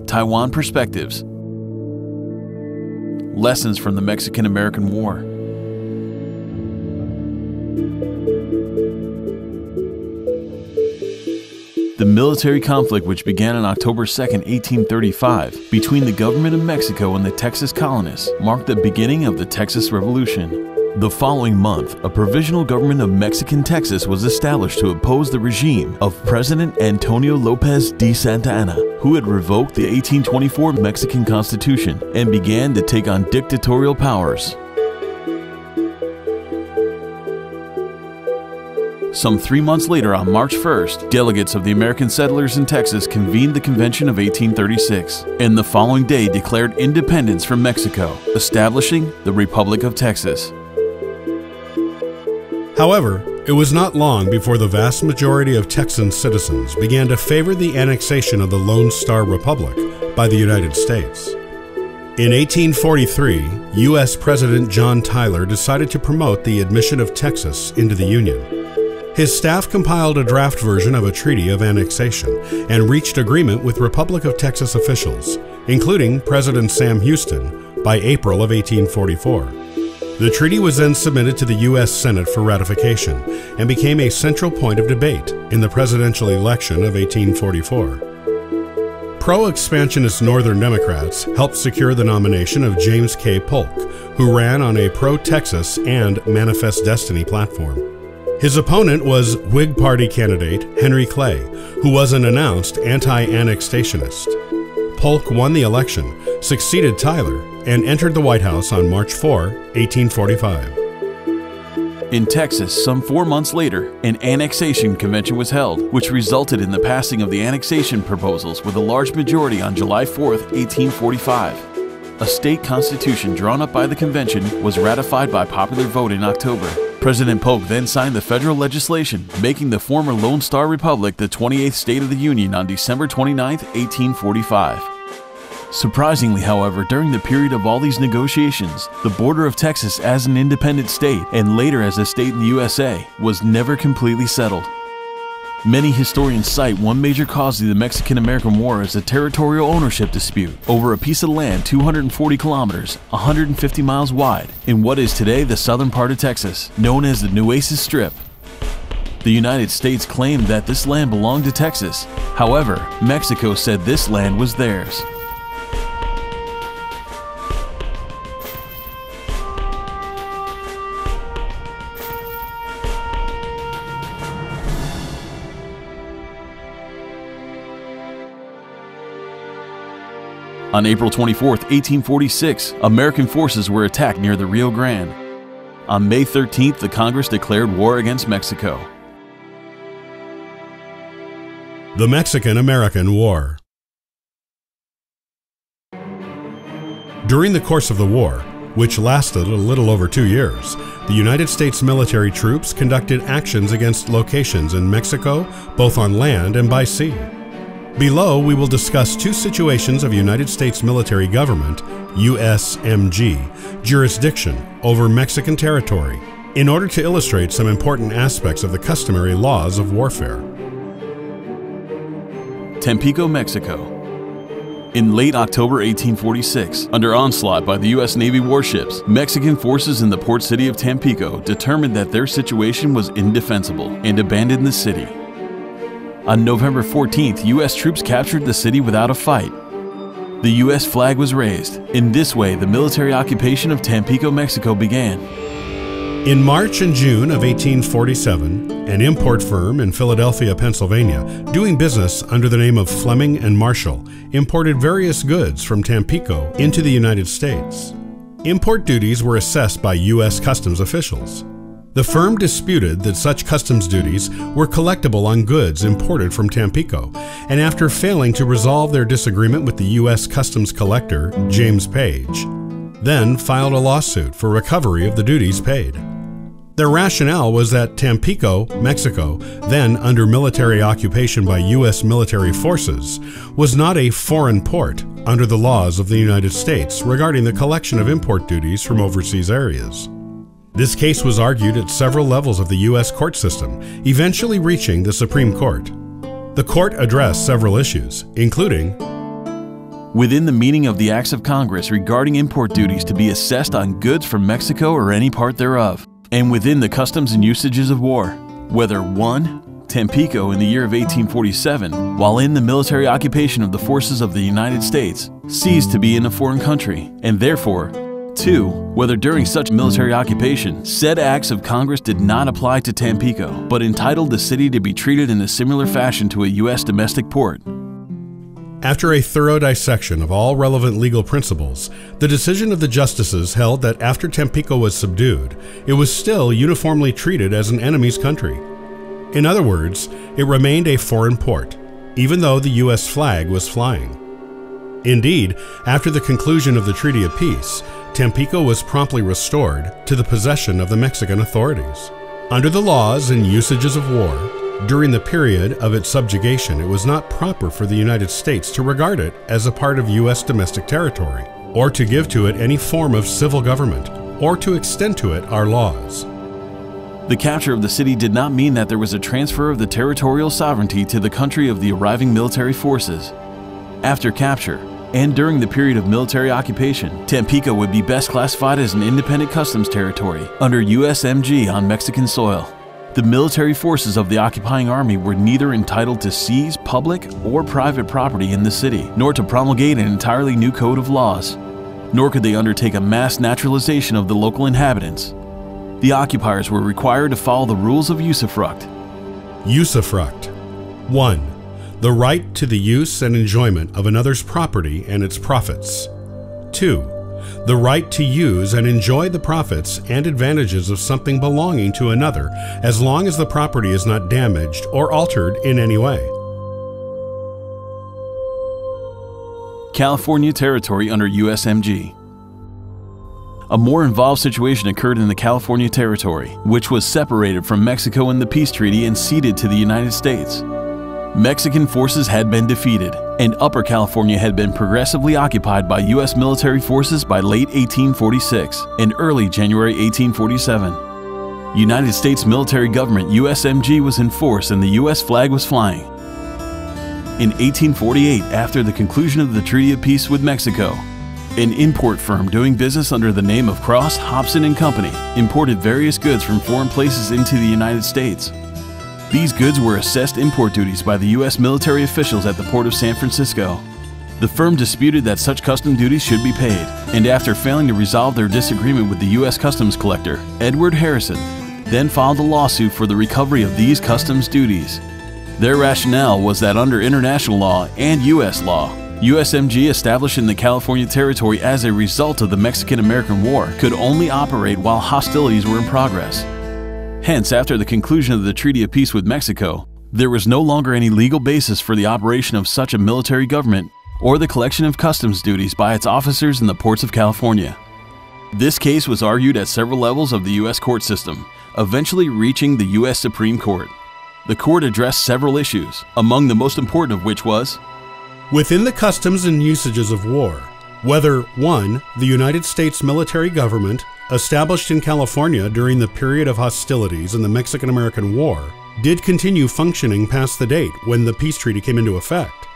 Taiwan Perspectives. Lessons from the Mexican-American War. The military conflict, which began on October 2, 1835, between the government of Mexico and the Texas colonists, marked the beginning of the Texas Revolution. The following month, a provisional government of Mexican Texas was established to oppose the regime of President Antonio López de Santa Anna, who had revoked the 1824 Mexican Constitution and began to take on dictatorial powers. Some 3 months later, on March 1st, delegates of the American settlers in Texas convened the Convention of 1836, and the following day declared independence from Mexico, establishing the Republic of Texas. However, it was not long before the vast majority of Texan citizens began to favor the annexation of the Lone Star Republic by the United States. In 1843, U.S. President John Tyler decided to promote the admission of Texas into the Union. His staff compiled a draft version of a treaty of annexation and reached agreement with Republic of Texas officials, including President Sam Houston, by April of 1844. The treaty was then submitted to the U.S. Senate for ratification and became a central point of debate in the presidential election of 1844. Pro-expansionist Northern Democrats helped secure the nomination of James K. Polk, who ran on a pro-Texas and Manifest Destiny platform. His opponent was Whig Party candidate Henry Clay, who was an announced anti-annexationist. Polk won the election, succeeded Tyler, and entered the White House on March 4, 1845. In Texas, some 4 months later, an annexation convention was held, which resulted in the passing of the annexation proposals with a large majority on July 4, 1845. A state constitution drawn up by the convention was ratified by popular vote in October. President Polk then signed the federal legislation, making the former Lone Star Republic the 28th state of the Union on December 29, 1845. Surprisingly, however, during the period of all these negotiations, the border of Texas as an independent state, and later as a state in the USA, was never completely settled. Many historians cite one major cause of the Mexican-American War as a territorial ownership dispute over a piece of land 240 kilometers, 150 miles wide, in what is today the southern part of Texas, known as the Nueces Strip. The United States claimed that this land belonged to Texas. However, Mexico said this land was theirs. On April 24, 1846, American forces were attacked near the Rio Grande. On May 13th, the Congress declared war against Mexico. The Mexican-American War. During the course of the war, which lasted a little over 2 years, the United States military troops conducted actions against locations in Mexico, both on land and by sea. Below, we will discuss two situations of United States military government, USMG, jurisdiction over Mexican territory, in order to illustrate some important aspects of the customary laws of warfare. Tampico, Mexico. In late October 1846, under onslaught by the U.S. Navy warships, Mexican forces in the port city of Tampico determined that their situation was indefensible and abandoned the city. On November 14th, U.S. troops captured the city without a fight. The U.S. flag was raised. In this way, the military occupation of Tampico, Mexico began. In March and June of 1847, an import firm in Philadelphia, Pennsylvania, doing business under the name of Fleming and Marshall, imported various goods from Tampico into the United States. Import duties were assessed by U.S. customs officials. The firm disputed that such customs duties were collectible on goods imported from Tampico, and after failing to resolve their disagreement with the U.S. Customs Collector, James Page, then filed a lawsuit for recovery of the duties paid. Their rationale was that Tampico, Mexico, then under military occupation by U.S. military forces, was not a foreign port under the laws of the United States regarding the collection of import duties from overseas areas. This case was argued at several levels of the U.S. court system, eventually reaching the Supreme Court. The court addressed several issues, including within the meaning of the acts of Congress regarding import duties to be assessed on goods from Mexico or any part thereof, and within the customs and usages of war, whether 1. Tampico in the year of 1847, while in the military occupation of the forces of the United States, ceased to be in a foreign country, and therefore 2. Whether during such military occupation, said acts of Congress did not apply to Tampico, but entitled the city to be treated in a similar fashion to a U.S. domestic port. After a thorough dissection of all relevant legal principles, the decision of the justices held that after Tampico was subdued, it was still uniformly treated as an enemy's country. In other words, it remained a foreign port, even though the U.S. flag was flying. Indeed, after the conclusion of the Treaty of Peace, Tampico was promptly restored to the possession of the Mexican authorities. Under the laws and usages of war, during the period of its subjugation, it was not proper for the United States to regard it as a part of U.S. domestic territory, or to give to it any form of civil government, or to extend to it our laws. The capture of the city did not mean that there was a transfer of the territorial sovereignty to the country of the arriving military forces. After capture, and during the period of military occupation, Tampico would be best classified as an independent customs territory under USMG on Mexican soil. The military forces of the occupying army were neither entitled to seize public or private property in the city, nor to promulgate an entirely new code of laws, nor could they undertake a mass naturalization of the local inhabitants. The occupiers were required to follow the rules of usufruct. Usufruct. 1. The right to the use and enjoyment of another's property and its profits. 2. The right to use and enjoy the profits and advantages of something belonging to another as long as the property is not damaged or altered in any way. California Territory under USMG. A more involved situation occurred in the California Territory, which was separated from Mexico in the peace treaty and ceded to the United States. Mexican forces had been defeated, and Upper California had been progressively occupied by U.S. military forces by late 1846 and early January 1847. United States military government USMG was in force and the U.S. flag was flying. In 1848, after the conclusion of the Treaty of Peace with Mexico, an import firm doing business under the name of Cross, Hobson & Company imported various goods from foreign places into the United States. These goods were assessed import duties by the U.S. military officials at the port of San Francisco. The firm disputed that such custom duties should be paid, and after failing to resolve their disagreement with the U.S. Customs Collector, Edward Harrison, then filed a lawsuit for the recovery of these customs duties. Their rationale was that under international law and U.S. law, USMG established in the California Territory as a result of the Mexican-American War could only operate while hostilities were in progress. Hence, after the conclusion of the Treaty of Peace with Mexico, there was no longer any legal basis for the operation of such a military government or the collection of customs duties by its officers in the ports of California. This case was argued at several levels of the U.S. court system, eventually reaching the U.S. Supreme Court. The court addressed several issues, among the most important of which was, within the customs and usages of war, whether 1. The United States military government, established in California during the period of hostilities in the Mexican-American War, did continue functioning past the date when the peace treaty came into effect,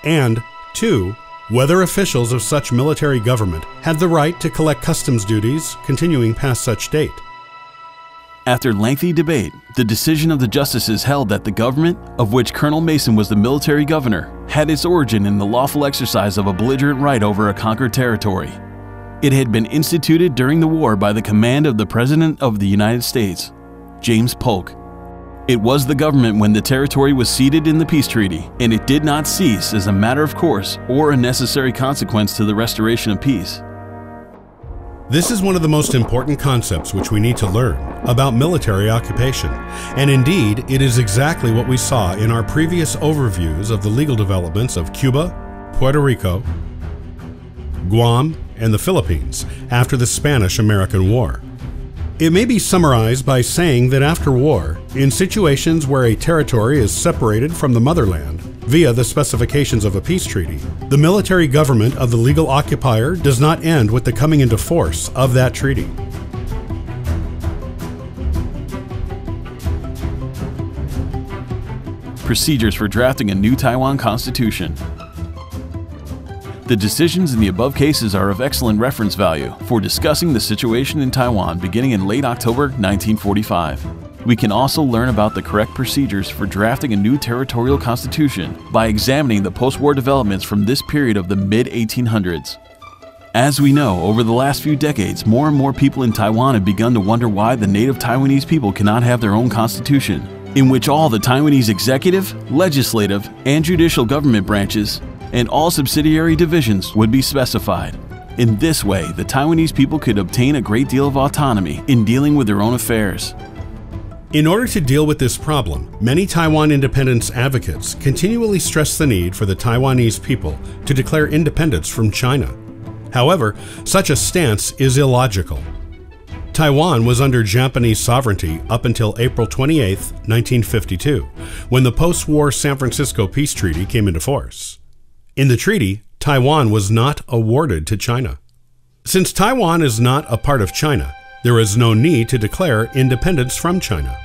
and 2. Whether officials of such military government had the right to collect customs duties continuing past such date. After lengthy debate, the decision of the justices held that the government, of which Colonel Mason was the military governor, had its origin in the lawful exercise of a belligerent right over a conquered territory. It had been instituted during the war by the command of the President of the United States, James Polk. It was the government when the territory was ceded in the peace treaty, and it did not cease as a matter of course or a necessary consequence to the restoration of peace. This is one of the most important concepts which we need to learn about military occupation, and indeed it is exactly what we saw in our previous overviews of the legal developments of Cuba, Puerto Rico, Guam, and the Philippines after the Spanish-American War. It may be summarized by saying that after war, in situations where a territory is separated from the motherland via the specifications of a peace treaty, the military government of the legal occupier does not end with the coming into force of that treaty. Procedures for drafting a new Taiwan Constitution. The decisions in the above cases are of excellent reference value for discussing the situation in Taiwan beginning in late October 1945. We can also learn about the correct procedures for drafting a new territorial constitution by examining the post-war developments from this period of the mid-1800s. As we know, over the last few decades, more and more people in Taiwan have begun to wonder why the native Taiwanese people cannot have their own constitution, in which all the Taiwanese executive, legislative, and judicial government branches and all subsidiary divisions would be specified. In this way, the Taiwanese people could obtain a great deal of autonomy in dealing with their own affairs. In order to deal with this problem, many Taiwan independence advocates continually stress the need for the Taiwanese people to declare independence from China. However, such a stance is illogical. Taiwan was under Japanese sovereignty up until April 28, 1952, when the post-war San Francisco Peace Treaty came into force. In the treaty, Taiwan was not awarded to China. Since Taiwan is not a part of China, there is no need to declare independence from China.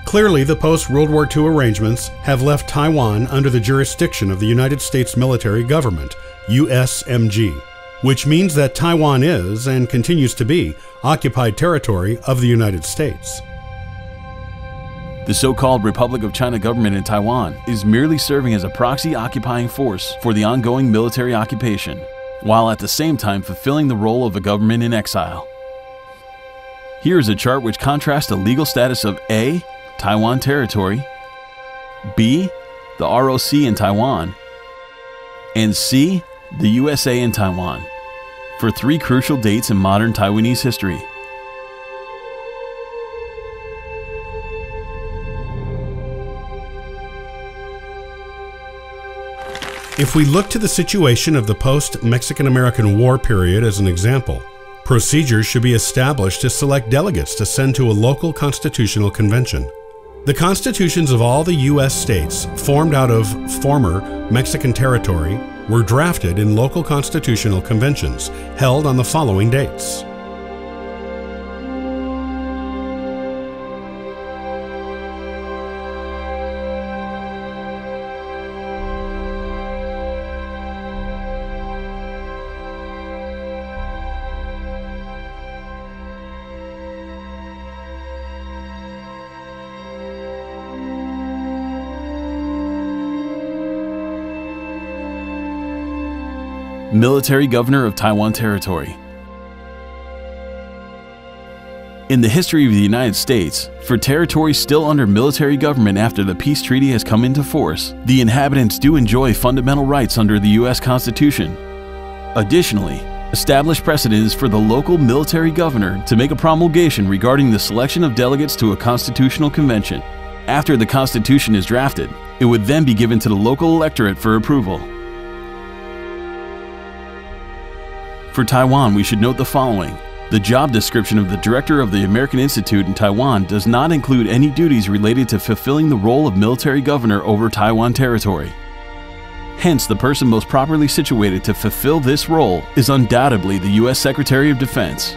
Clearly, the post-World War II arrangements have left Taiwan under the jurisdiction of the United States military government, USMG, which means that Taiwan is, and continues to be, occupied territory of the United States. The so-called Republic of China government in Taiwan is merely serving as a proxy occupying force for the ongoing military occupation, while at the same time fulfilling the role of a government in exile. Here is a chart which contrasts the legal status of A, Taiwan territory, B, the ROC in Taiwan, and C, the USA in Taiwan, for three crucial dates in modern Taiwanese history. If we look to the situation of the post-Mexican-American War period as an example, procedures should be established to select delegates to send to a local constitutional convention. The constitutions of all the U.S. states formed out of former Mexican territory were drafted in local constitutional conventions held on the following dates. Military Governor of Taiwan Territory. In the history of the United States, for territories still under military government after the peace treaty has come into force, the inhabitants do enjoy fundamental rights under the U.S. Constitution. Additionally, established precedent is for the local military governor to make a promulgation regarding the selection of delegates to a constitutional convention. After the Constitution is drafted, it would then be given to the local electorate for approval. For Taiwan, we should note the following. The job description of the Director of the American Institute in Taiwan does not include any duties related to fulfilling the role of military governor over Taiwan territory. Hence, the person most properly situated to fulfill this role is undoubtedly the U.S. Secretary of Defense.